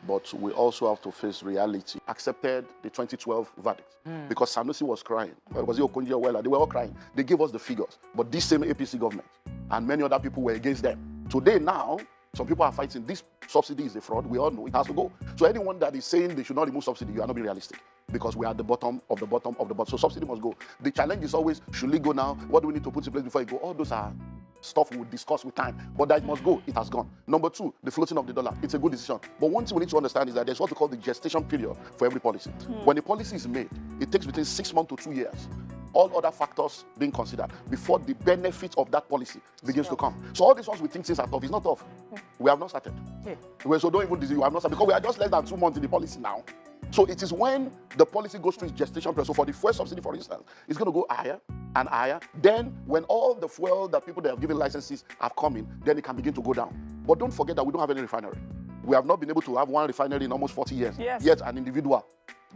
but we also have to face reality. Accepted the 2012 verdict because Sanusi was crying. Was it Okonjo Iweala? They were all crying. They gave us the figures, but this same APC government and many other people were against them. Today now, some people are fighting. This subsidy is a fraud. We all know it has to go. So anyone that is saying they should not remove subsidy, you are not being realistic, because we are at the bottom of the bottom of the bottom. So subsidy must go. The challenge is always, should it go now? What do we need to put in place before it go? All those are stuff we'll discuss with time, but that it must go. It has gone. Number two, the floating of the dollar. It's a good decision. But one thing we need to understand is that there's what we call the gestation period for every policy. When a policy is made, it takes between 6 months to 2 years, all other factors being considered, before the benefit of that policy begins to come. So all these ones we think things are tough. It's not tough. We have not started. So don't even disagree. We have not started, because we are just less than 2 months in the policy now. So it is when the policy goes through its gestation period. So for the fuel subsidy, for instance, it's going to go higher and higher. Then when all the fuel that people that have given licenses have come in, then it can begin to go down. But don't forget that we don't have any refinery. We have not been able to have one refinery in almost 40 years. Yet an individual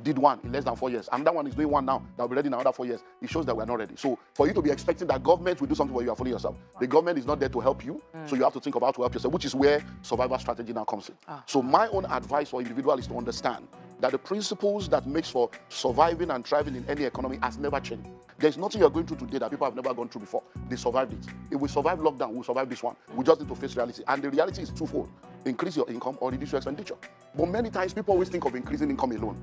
did one in less than 4 years. And that one is doing one now. That will be ready in another 4 years. It shows that we are not ready. So for you to be expecting that government will do something for you, you are fooling yourself. The government is not there to help you. So you have to think about how to help yourself, which is where survival strategy now comes in. So my own advice for individual is to understand that the principles that makes for surviving and thriving in any economy has never changed. There's nothing you're going through today that people have never gone through before. They survived it. If we survive lockdown, we'll survive this one. We just need to face reality. And the reality is twofold. Increase your income or reduce your expenditure. But many times people always think of increasing income alone.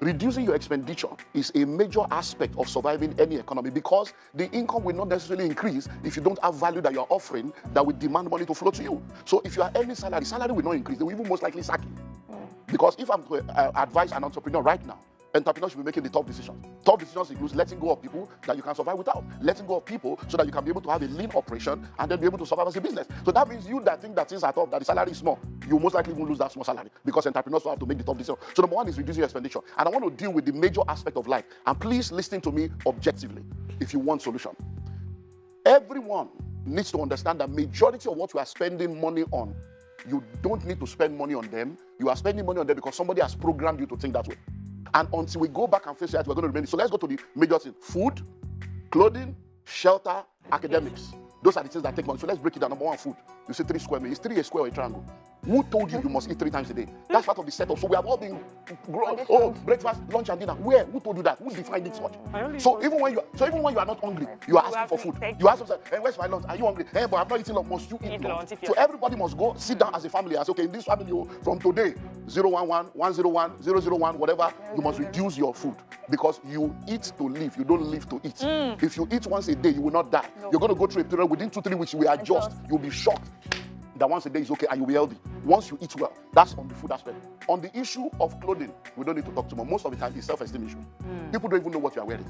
Reducing your expenditure is a major aspect of surviving any economy, because the income will not necessarily increase if you don't have value that you're offering that will demand money to flow to you. So if you are earning salary will not increase. They will even most likely sack you. Because if I'm to advise an entrepreneur right now, entrepreneurs should be making the tough decisions. Tough decisions include letting go of people that you can survive without. Letting go of people so that you can be able to have a lean operation and then be able to survive as a business. So that means you that think that things are tough, that the salary is small, you most likely won't lose that small salary, because entrepreneurs will have to make the tough decision. So number one is reducing your expenditure. And I want to deal with the major aspect of life. And please listen to me objectively if you want solution. Everyone needs to understand that majority of what we are spending money on, you don't need to spend money on them. You are spending money on them because somebody has programmed you to think that way. And until we go back and face that, we're going to remain. So let's go to the major things: food, clothing, shelter, academics. Those are the things that take money. So let's break it down. Number one, food. You see 3 square meters. Is 3 a square or a triangle? Who told you you must eat 3 times a day? That's part of the setup. So we have all been breakfast, lunch, and dinner. Where? Who told you that? Who defined it such? So even when you are not hungry, you are asking for food. You ask yourself, hey, where's my lunch? Are you hungry? Hey, but I'm not eating lunch. Must you eat lunch? So everybody must go sit down as a family and say, okay, in this family, from today, 011, 101, 001, whatever, you must reduce your food, because you eat to live. You don't live to eat. If you eat once a day, you will not die. You're going to go through a period within 2-3 weeks. You will adjust. You'll be shocked that once a day is okay and you'll be healthy. Once you eat well, that's on the food aspect. On the issue of clothing, we don't need to talk too much. Most of the time, it's self-esteem issue. People don't even know what you are wearing.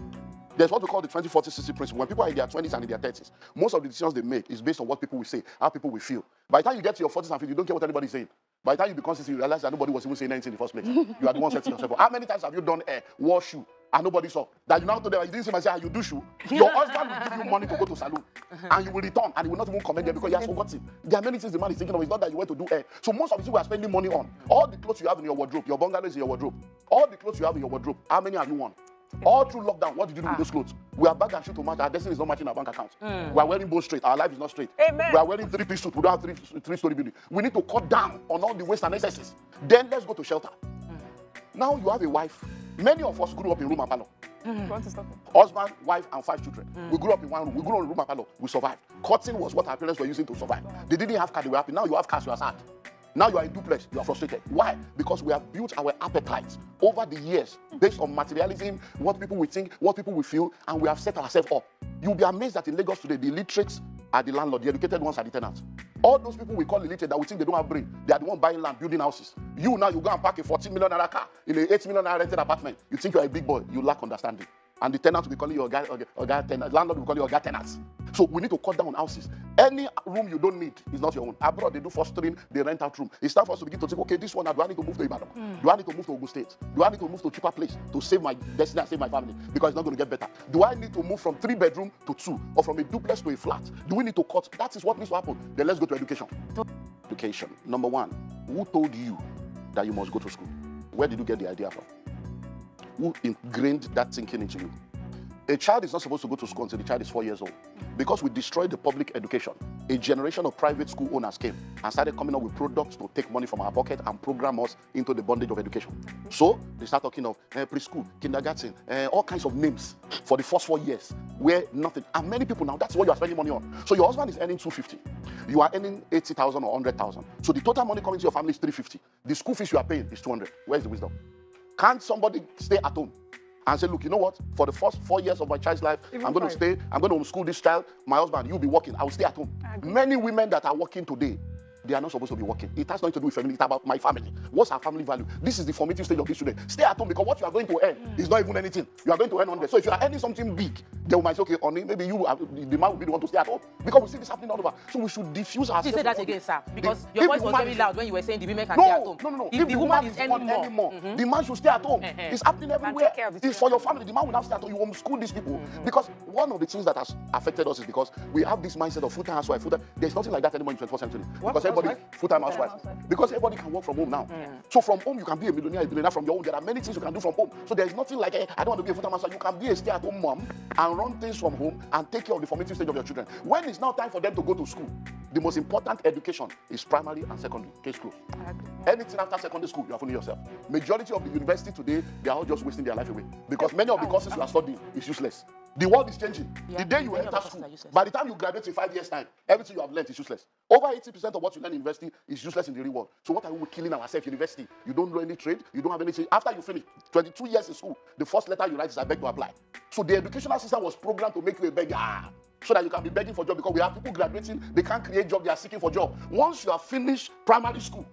There's what we call the 20-40-60 principle. When people are in their 20s and in their 30s, most of the decisions they make is based on what people will say, how people will feel. By the time you get to your 40s and 50s, you don't care what anybody's saying. By the time you become 60, you realize that nobody was even saying anything in the first place. You are the one setting yourself up. How many times have you done wore shoe and nobody saw? That you now told them, you didn't see myself, you do shoe. Your husband will give you money to go to salon, and you will return, and he will not even commend them because he has forgotten. There are many things the man is thinking of. It's not that you went to do hair. So most of the things we are spending money on. All the clothes you have in your wardrobe, your bungalow is in your wardrobe. All the clothes you have in your wardrobe, how many have you worn? All through lockdown, what did you do with those clothes? We are bag and shoe to match. Our destiny is not matching our bank account. We are wearing both straight. Our life is not straight. Amen. We are wearing 3-piece suit. We don't have three-story building. We need to cut down on all the waste and excesses. Then let's go to shelter. Now you have a wife. Many of us grew up in room and parlor. Want to stop it? Husband, wife, and 5 children. We grew up in one room. We grew up in room and parlor. We survived. Cutting was what our parents were using to survive. They didn't have car, they were happy. Now you have cars, you are sad. Now you are in duplex, you are frustrated. Why? Because we have built our appetites over the years based on materialism, what people will think, what people will feel, and we have set ourselves up. You'll be amazed that in Lagos today, the illiterates are the landlord, the educated ones are the tenants. All those people we call illiterate that we think they don't have brain, they are the one buying land, building houses. You now, you go and park a 14 million naira car in an 8 million naira rented apartment. You think you are a big boy, you lack understanding. And the tenant will be calling you a guy tenant, landlord will call you a guy tenants. So we need to cut down on houses. Any room you don't need is not your own. Abroad, they do fostering, they rent out room. It's time for us to begin to think, okay, this one, do I need to move to Ibadan? Do I need to move to Ogun State? Do I need to move to a cheaper place to save my destiny and save my family? Because it's not going to get better. Do I need to move from 3-bedroom to 2 or from a duplex to a flat? Do we need to cut? That is what needs to happen. Then let's go to education. Education. Number one, who told you that you must go to school? Where did you get the idea from? Who ingrained that thinking into you? A child is not supposed to go to school until the child is 4 years old. Because we destroyed the public education, a generation of private school owners came and started coming up with products to take money from our pocket and program us into the bondage of education. So they start talking of preschool, kindergarten, all kinds of names for the first 4 years where nothing. And many people now, that's what you are spending money on. So your husband is earning 250. You are earning 80,000 or 100,000. So the total money coming to your family is 350. The school fees you are paying is 200. Where's the wisdom? Can't somebody stay at home and say, look, you know what? For the first 4 years of my child's life, I'm going to stay. I'm going to homeschool this child. My husband, you'll be working. I will stay at home. Many women that are working today, they are not supposed to be working. It has nothing to do with family. It's about my family. What's our family value? This is the formative stage of this student. Stay at home because what you are going to earn is not even anything. You are going to earn 100. So if you are earning something big, they might say, okay, honey, maybe you, the man will be the one to stay at home. Because we see this happening all over. So we should diffuse ourselves. You say that again, sir. Because your voice was very loud when you were saying the women can stay at home. No. If the woman is earning more, the man should stay at home. It's happening everywhere. It's for your family. The man will not stay at home. You homeschool these people. Because one of the things that has affected us is because we have this mindset of full-time housewife. There's nothing like that anymore in the 21st century. Because everybody, full-time housewife. Because everybody can work from home now. So from home, you can be a millionaire, a billionaire from your home. There are many things you can do from home. So there's nothing like, I don't want to be a full-time housewife. You can be a stay-at-home mom and run things from home and take care of the formative stage of your children. When it's now time for them to go to school, the most important education is primary and secondary. Case closed. Anything after secondary school, you are fooling yourself. Majority of the university today, they are all just wasting their life away. Because many of the courses you are studying is useless. The world is changing. The day you enter school, by the time you graduate in 5 years' time, everything you have learned is useless. Over 80% of what you learn in university is useless in the real world. So what are we killing ourselves in university? You don't know any trade, you don't have anything. After you finish 22 years in school, the first letter you write is I beg to apply. So the educational system was programmed to make you a beggar. So that you can be begging for job because we have people graduating, they can't create job, they are seeking for job. Once you have finished primary school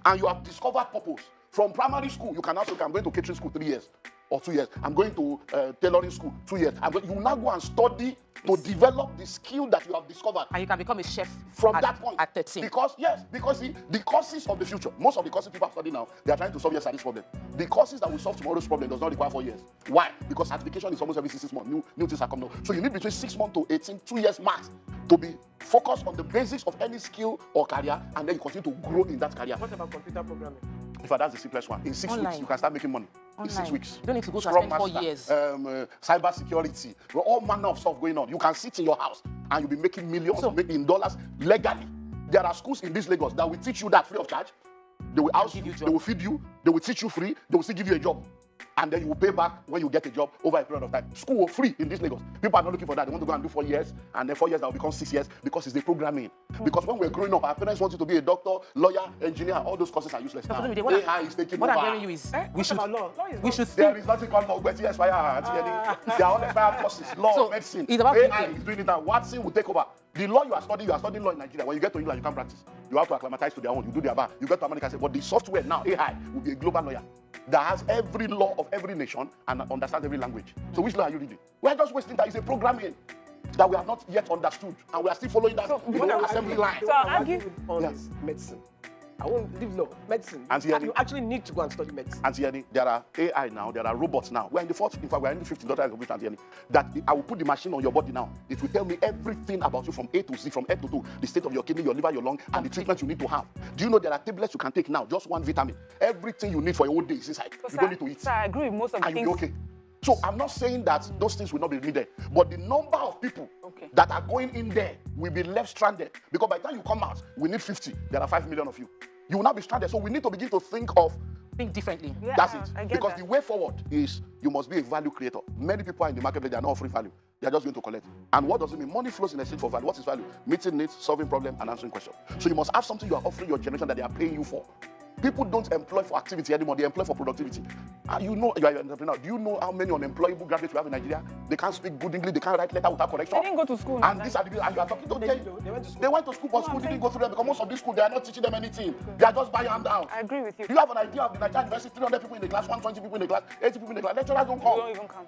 and you have discovered purpose, from primary school, you can also say, I'm going to catering school 3 years or 2 years. I'm going to tailoring school 2 years. You now go and study to develop the skill that you have discovered. And you can become a chef from that point. At 13. Because the courses of the future, most of the courses people are studying now, they are trying to solve yesterday's problem. The courses that will solve tomorrow's problem does not require 4 years. Why? Because certification is almost every 6 months. New things are coming out. So you need between 6 months to 18, 2 years max to be focused on the basics of any skill or career, and then you continue to grow in that career. What about computer programming? In fact, that's the simplest one. In 6 weeks, you can start making money. Online. In 6 weeks. You don't need to go to Scrum spend 4 master, years. Cyber security, all manner of stuff going on. You can sit in your house and you'll be making millions in dollars legally. There are schools in this Lagos that will teach you that free of charge. They will house you, they will feed you, they will teach you free, they will still give you a job. And then you will pay back when you get a job over a period of time. School will free in this Lagos. People are not looking for that. They want to go and do 4 years, and then 4 years that will become 6 years because it's the programming. Because when we're growing up, our parents want you to be a doctor, lawyer, engineer. All those courses are useless now. AI is taking over. What I'm hearing you is we should. There is nothing called law. They are all expired courses. Law, medicine. It's about AI is doing it now. Watson will take over. The law you are studying law in Nigeria. When you get to England, you can't practice. You have to acclimatize to their own. You do their bar. You get to America, but the software now, AI, will be a global lawyer that has every law of every nation and understands every language. So which law are you reading? We are just wasting time. It's a programming that we have not yet understood, and we are still following that assembly line. So I'll argue on this medicine. I won't leave law, medicine. You actually need to go and study medicine. Antieni, there are AI now, there are robots now. We're in the fourth, in fact, we're in the 15th of which Antieni, that I will put the machine on your body now. It will tell me everything about you from A to Z, from head to toe, the state of your kidney, your liver, your lung, and the treatment you need to have. Do you know there are tablets you can take now, just one vitamin? Everything you need for your whole day is inside. You don't need to eat. Sir, I agree with most of the and things. you'll be okay. So I'm not saying that those things will not be needed, but the number of people that are going in there will be left stranded. Because by the time you come out, we need 50. There are 5 million of you. You will not be stranded. So we need to begin to think differently. Yeah, that's it. I get Because that. the way forward is you must be a value creator. Many people are in the marketplace, they are not offering value. They are just going to collect. And what does it mean? Money flows in exchange for value. What is value? Meeting needs, solving problems, and answering questions. So you must have something you are offering your generation that they are paying you for. People don't employ for activity anymore. They employ for productivity. You know, you are an entrepreneur. Do you know how many unemployable graduates we have in Nigeria? They can't speak good English. They can't write letter without correction. They didn't go to school. And these are the people, and you are talking to them. They went to school, but school didn't go through them because most of these schools, they are not teaching them anything. They are just buying hand down. I agree with you. You have an idea of the Nigerian university, 300 people in the class, 120 people in the class, 80 people in the class. Lecturers don't You come. don't even come.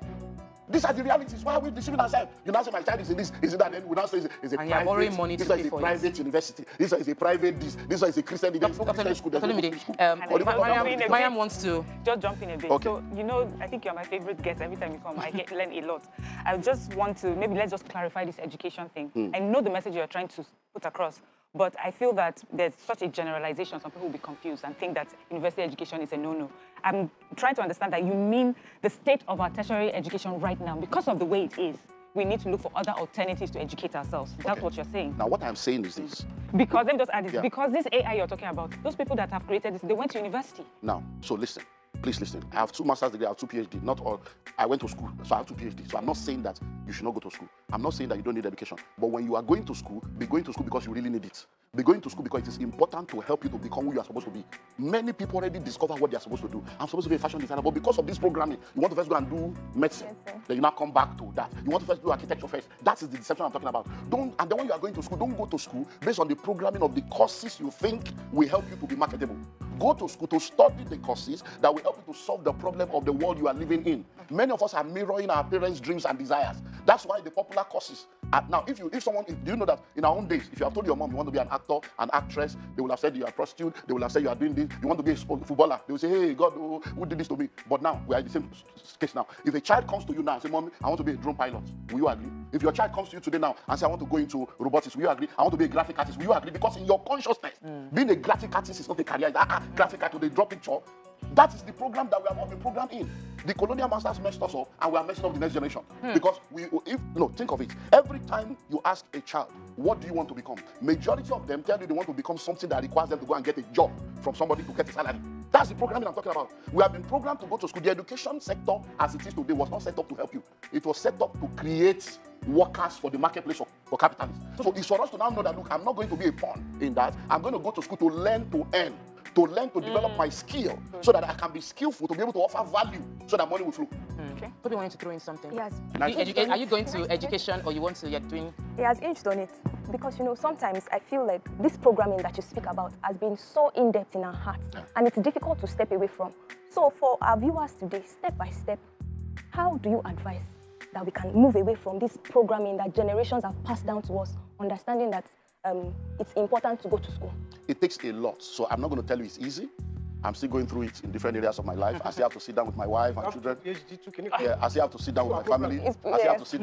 These are the realities. Why are we deceiving ourselves? You now say my child is in this, is in that, then we now say it's a And you are borrowing private, money this to one pay is a for private university, this one is a private this one is a Christian, there's no Christian school, there's no Muslim school. Mariam wants to just jump in a bit. Okay. So, you know, I think you're my favorite guest. Every time you come, I learn a lot. I just want to, maybe let's just clarify this education thing. I know the message you're trying to put across, but I feel that there's such a generalization. Some people will be confused and think that university education is a no-no. I'm trying to understand that you mean the state of our tertiary education right now, because of the way it is. we need to look for other alternatives to educate ourselves. That's what you're saying. Now, what I'm saying is this. Because, let me just add this, Yeah. because this AI you're talking about, those people that have created this, they went to university. Now, so listen. Please listen. I have 2 master's degrees, I have 2 PhD. Not all. I went to school, so I have 2 PhD. So I'm not saying that you should not go to school. I'm not saying that you don't need education. But when you are going to school, be going to school because you really need it. Be going to school because it is important to help you to become who you are supposed to be. Many people already discover what they are supposed to do. I'm supposed to be a fashion designer, but because of this programming, you want to first go and do medicine. Yes, sir. Then you now come back to that. You want to first do architecture first. That is the deception I'm talking about. And then when you are going to school, don't go to school based on the programming of the courses you think will help you to be marketable. Go to school to study the courses that will help you to solve the problem of the world you are living in. Many of us are mirroring our parents' dreams and desires. That's why the popular courses are now. Do you know that in our own days, if you have told your mom you want to be an actor, an actress, they will have said you are a prostitute. They will have said you are doing this. You want to be a footballer. They will say, hey, God, who did this to me? But now we are in the same case now. If a child comes to you now and say, Mommy, I want to be a drone pilot, will you agree? If your child comes to you today now and say, I want to go into robotics, will you agree? I want to be a graphic artist, will you agree? Because in your consciousness, being a graphic artist is not a career. Graphic artist, they draw picture. That is the program that we have all been programmed in. The colonial masters messed us up, and we are messing up the next generation. Because think of it. Every time you ask a child, what do you want to become? Majority of them tell you they want to become something that requires them to go and get a job from somebody to get a salary. That's the programming I'm talking about. We have been programmed to go to school. The education sector, as it is today, was not set up to help you. It was set up to create workers for the marketplace for capitalists. So it's for us to now know that, look, I'm not going to be a pawn in that. I'm going to go to school to learn to earn, to develop my skill so that I can be skillful, to be able to offer value so that money will flow. Okay. Toby wanted to throw in something. Yes. Are you going to education or you're doing? He has hinged on it because, sometimes I feel like this programming that you speak about has been so in-depth in our hearts and it's difficult to step away from. So for our viewers today, step by step, how do you advise that we can move away from this programming that generations have passed down to us, understanding that it's important to go to school? It takes a lot. So I'm not going to tell you it's easy. I'm still going through it in different areas of my life. I still have to sit down with my wife and children. Yeah, I still have to sit down with my family. I still have to sit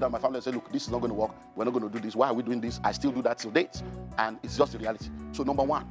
down with my family and say, look, this is not going to work. We're not going to do this. Why are we doing this? I still do that till date. And it's just the reality. So number one,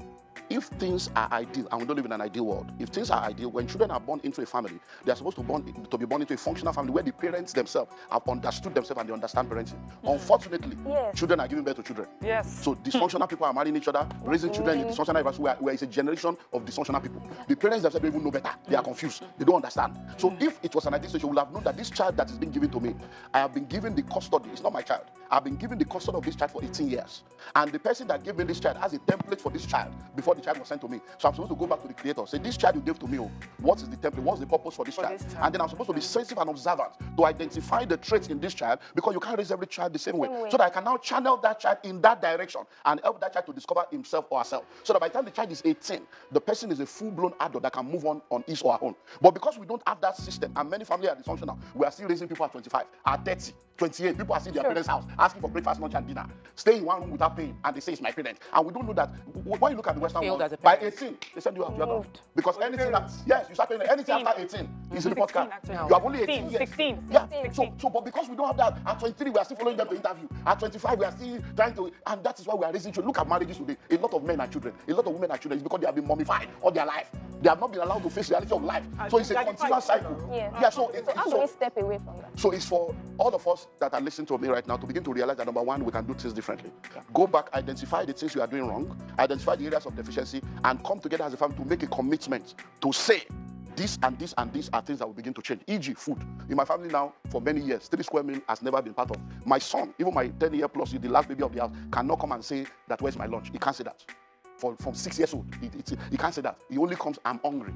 if things are ideal, and we don't live in an ideal world, if things are ideal, when children are born into a family, they are supposed to be born into a functional family where the parents themselves have understood themselves and they understand parenting. Unfortunately, children are giving birth to children. Yes. So dysfunctional people are marrying each other, raising children in dysfunctional environments where it's a generation of dysfunctional people. The parents themselves don't even know better. They are confused. They don't understand. So if it was an ideal situation, you would have known that this child that is being given to me, I have been given the custody. It's not my child. I've been given the custody of this child for 18 years. And the person that gave me this child has a template for this child before the child was sent to me. So I'm supposed to go back to the creator, say, this child you gave to me, what is the template? What's the purpose for this child? And then I'm supposed to be sensitive and observant to identify the traits in this child, because you can't raise every child the same way. So that I can now channel that child in that direction and help that child to discover himself or herself. So that by the time the child is 18, the person is a full-blown adult that can move on his or her own. But because we don't have that system, and many families are dysfunctional, we are still raising people at 25, at 30, 28. People are still in their parents' house, asking for breakfast, lunch, and dinner. Stay in one room without paying, and they say it's my parents. And we don't know that. When you look at the Western world, by 18, they send you out. Because anything you start paying anything after 18 is a report card. You have only 18 years. 16. Yeah. But because we don't have that, at 23 we are still following them to interview. At 25 we are still trying to, and that is why we are raising children. Look at marriages today. A lot of men are children. A lot of women are children. It's because they have been mummified all their life. They have not been allowed to face the reality of life. So it's a continuous cycle. So how do we step away from that? So it's for all of us that are listening to me right now to begin to realize that number one, we can do things differently. Go back, identify the things you are doing wrong, identify the areas of deficiency, and come together as a family to make a commitment to say this and this and these are things that will begin to change. E.g., food. In my family now, for many years, 3 square meal has never been part of. My son, even my 10-year plus, the last baby of the house, cannot come and say that, where's my lunch? He can't say that. From 6 years old, he can't say that. He only comes, I'm hungry.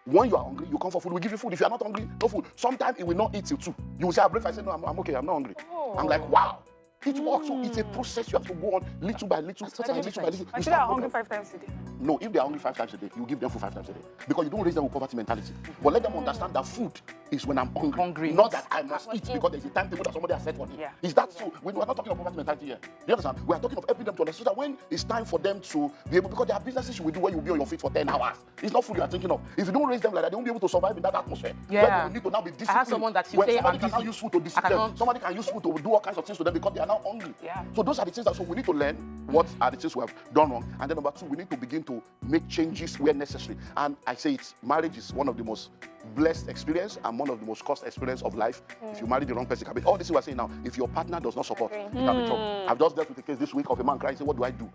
When you are hungry, you come for food. We give you food. If you are not hungry, no food. Sometimes he will not eat till 2. You will say, I breakfast. I say, no, I'm okay. I'm not hungry. I'm like, wow. It works. So it's a process. You have to go on little by little. I should have hungry 5 times a day. No, if they are hungry 5 times a day, you give them food 5 times a day. Because you don't raise them with poverty mentality. But let them understand that food is when I'm hungry. Not that I must eat because there's a timetable that somebody has set for me. Is that so? We are not talking of poverty mentality here. Do you understand? We are talking of helping them to understand that when it's time for them to be able, because there are businesses you will do where you'll be on your feet for 10 hours. It's not food you are thinking of. If you don't raise them like that, they won't be able to survive in that atmosphere. Yeah. You need to now be disciplined. I have someone that you say, somebody can now use food to discipline them. Somebody can use food to do all kinds of things to them because they are now hungry. So those are the things that, so we need to learn what are the things we have done wrong. And then number 2, we need to begin to make changes where necessary. And I say marriage is one of the most blessed experience and one of the most cost experience of life. If you marry the wrong person, it can be all this we're saying now. If your partner does not support, it can be trouble. I've just dealt with a case this week of a man crying, saying, what do I do?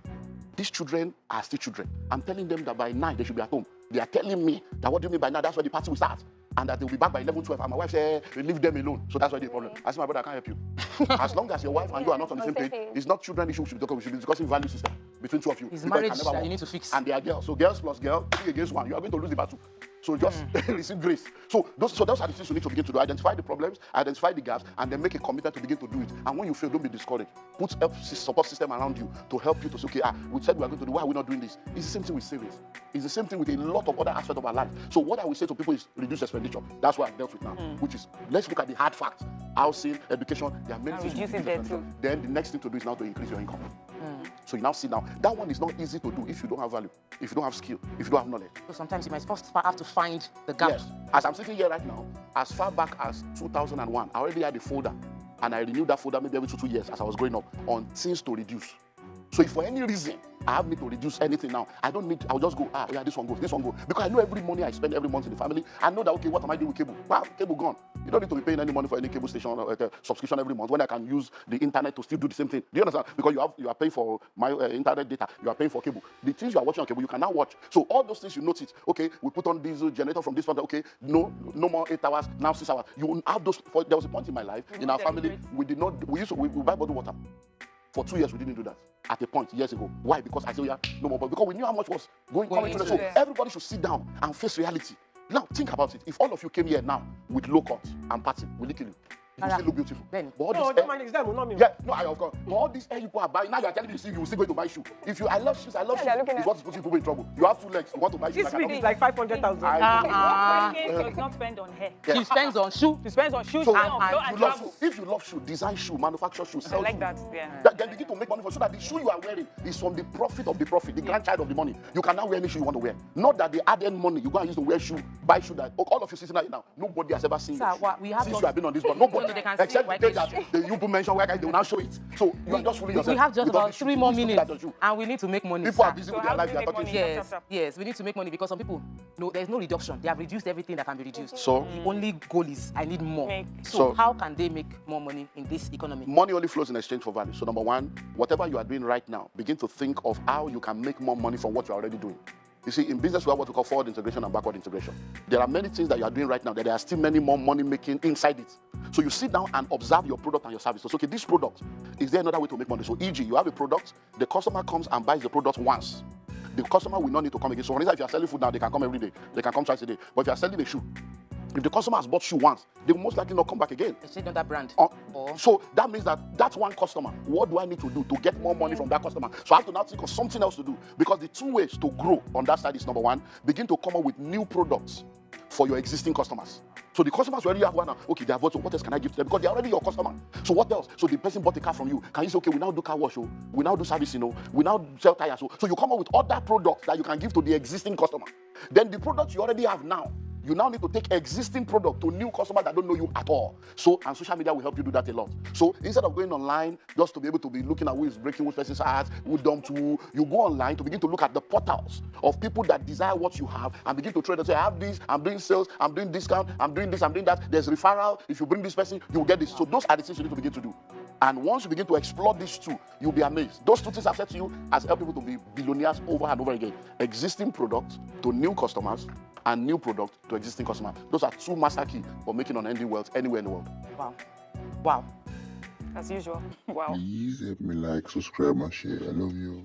These children are still children. I'm telling them that by 9 they should be at home. They are telling me that what do you mean by 9? That's where the party will start. And that they'll be back by 11, 12. And my wife said, leave them alone. So that's why the problem. I said, my brother, I can't help you. As long as your wife and you are not on the same page, it's not children issue we should be talking. We should be discussing value system between two of you. It's marriage that you need to fix. And they are girls. So girls plus girl, 3 against 1. You are going to lose the battle. So just receive grace. So those are the things you need to begin to do. Identify the problems, identify the gaps, and then make a commitment to begin to do it. And when you fail, don't be discouraged. Put a support system around you to help you to say, okay, we said we are going to do, why are we not doing this? It's the same thing with savings. It's the same thing with a lot of other aspects of our life. So what I will say to people is reduce expenditure. That's what I've dealt with now, which is, let's look at the hard facts. Housing, education, there are many things to reduce there too. Then the next thing to do is now to increase your income. So you now sit down. That one is not easy to do if you don't have value, if you don't have skill, if you don't have knowledge. So sometimes you might first have to find the gap. Yes. As I'm sitting here right now, as far back as 2001, I already had a folder, and I renewed that folder maybe every 2 years as I was growing up on things to reduce. So if for any reason I have need to reduce anything now, I'll just go, yeah, this one goes. Because I know every money I spend every month in the family, I know that, okay, what am I doing with cable? Well, cable gone. You don't need to be paying any money for any cable station or subscription every month when I can use the internet to still do the same thing. Do you understand? Because you are paying for my internet data, you are paying for cable. The things you are watching on cable, you can now watch. So all those things you notice, okay, we put on diesel generator from this one, okay, no more 8 hours, now 6 hours. You will have those. There was a point in my life, in our family, we buy bottled water. For 2 years, we didn't do that. At a point, years ago. Why? Because I said, yeah, no more. But because we knew how much was coming to the So everybody should sit down and face reality. Now, think about it. If all of you came here now with low cut and party, will it kill you? It will still look beautiful. Then, no, don't manage them, not me. Yeah, no, I of course. But all these air you are buying, now you are telling me you will still going to buy shoes. If you, I love shoes. It's what's putting people in trouble. You have 2 legs. You want to buy shoes. This week is like 500,000. does not spend on hair. She spends on shoe. She spends on shoes So and travel. if you love shoe, design shoe, manufacture shoe, I sell like shoe. that, yeah. Then begin to make money for so that the shoe you are wearing is from the profit of the profit, the grandchild of the money. You can now wear any shoe you want to wear. Not that they add in money. You go and use to wear shoe, buy shoe that all of you sitting right now. Nobody has ever seen Sir, this shoe. we have Since you have been on this board. Nobody. They can see Except why the day that the people mention where they will now show it. So you are just fooling yourself. We have just Because about the shoe 3 is more stupid minutes, than the shoe. and we need to make money. People sir. are busy So with how their do life. we They are make talking money? shit. Yes, yes, we need to make money because some people, no, there's no reduction. They have reduced everything that can be reduced. So the only goal is I need more. So how can they make more money in this economy? money only flows in exchange for value. So number one, whatever you are doing right now, begin to think of how you can make more money from what you are already doing. You see, in business, we have what we call forward integration and backward integration. There are many things that you are doing right now that there are still many more money making inside it. So you sit down and observe your product and your service. So, okay, this product, is there another way to make money? So, e.g., you have a product, the customer comes and buys the product once. The customer will not need to come again. So, for instance, if you are selling food now, they can come every day. They can come twice a day. But if you are selling a shoe, if the customer has bought shoe once, they will most likely not come back again. It's another brand. So that means that that's one customer. What do I need to do to get more money from that customer? So I have to now think of something else to do. Because the 2 ways to grow on that side is number one, begin to come up with new products for your existing customers. So the customers already have one now. Okay, they have what else can I give to them? Because they're already your customer. So what else? So the person bought a car from you. Can you say, okay, we now do car wash, we now do service, we now sell tires. So you come up with other products that you can give to the existing customer. Then the products you already have now, you now need to take existing product to new customers that don't know you at all. So, and social media will help you do that a lot. So, instead of going online just to be able to be looking at who is breaking which person's heart, who dumped who, you go online to begin to look at the portals of people that desire what you have and begin to trade and say, I have this, I'm doing sales, I'm doing discount, I'm doing this, I'm doing that. There's referral. If you bring this person, you will get this. So, those are the things you need to begin to do. And once you begin to explore these two, you'll be amazed. Those 2 things I've said to you has helped people to be billionaires over and over again. Existing products to new customers and new product to existing customers. Those are 2 master keys for making unending wealth anywhere in the world. Wow. Wow. As usual. Wow. Please help me like, subscribe, and share. I love you.